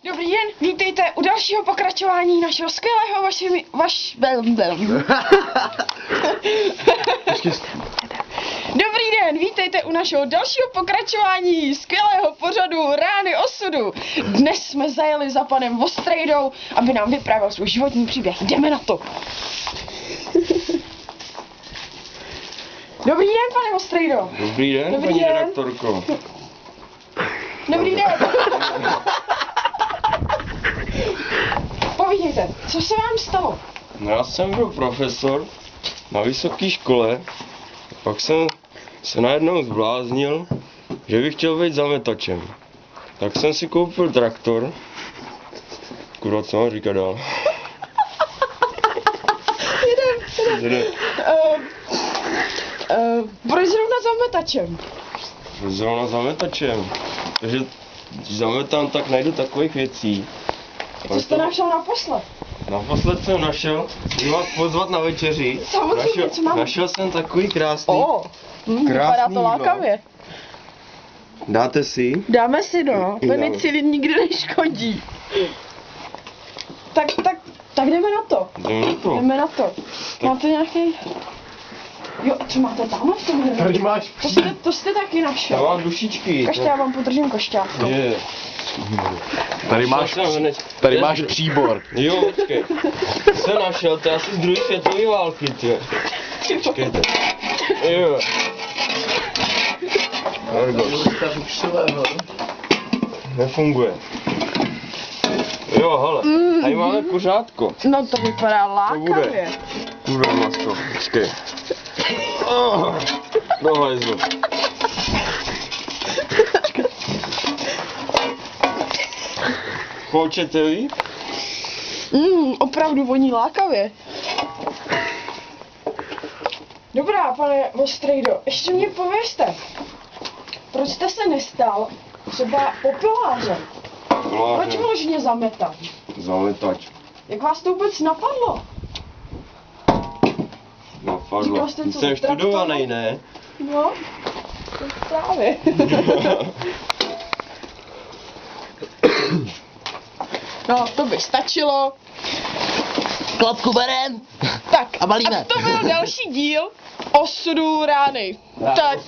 Dobrý den, vítejte u dalšího pokračování našeho skvělého Dobrý den, vítejte u našeho dalšího pokračování skvělého pořadu Rány osudu. Dnes jsme zajeli za panem Vostrijdou, aby nám vyprávěl svůj životní příběh. Jdeme na to. Dobrý den, pane Vostrejdo. Dobrý den, Dobrý paní den. redaktorko. Dobrý den. Povídejte, co se vám stalo? No, já jsem byl profesor na vysoké škole, pak jsem se najednou zbláznil, že bych chtěl být zametačem. Tak jsem si koupil traktor. Kurva, co mám říkat dál? Jedem. Proč zrovna zametačem? Zrovna zametačem. Takže když zametám, tak najdu takových věcí. Co jste našel naposled? Naposled jsem našel, chci vás pozvat na večeři. Samozřejmě, co mám? Našel jsem takový krásný. Vypadá Krásný to lákavě. Dáte si? Dáme si, no. Dáme. Penicilin nikdy neškodí. Tak jdeme na to. Jdeme na to. Jdeme na to. Máte nějaký... Jo, co máte tam v tom hrnu? Tady máš To jste taky Já našel. mám dušičky. Kaště, já vám podržím košťátko. Je. Tady máš příbor. Jo, počkej. Jsem našel, to je asi z druhé světové války, tě. Počkejte. Jo. Nefunguje. Jo, hele. Tady máme kuřátko. No to vypadá lákavě. Kurva masko. Počkej. Do hajzlu. Poučete vy? Opravdu voní lákavě. Dobrá, pane Vostrejdo, ještě mě povězte, proč jste se nestal třeba popelářem? Proč možně zametat? Zametač. Jak vás to vůbec napadlo? Napadlo. Říkal jste, co, Jsem traktor? študovaný, ne? No, to právě. No, to by stačilo. Klapku berem Tak, a balíme. a to byl další díl Osudu rány. Tak.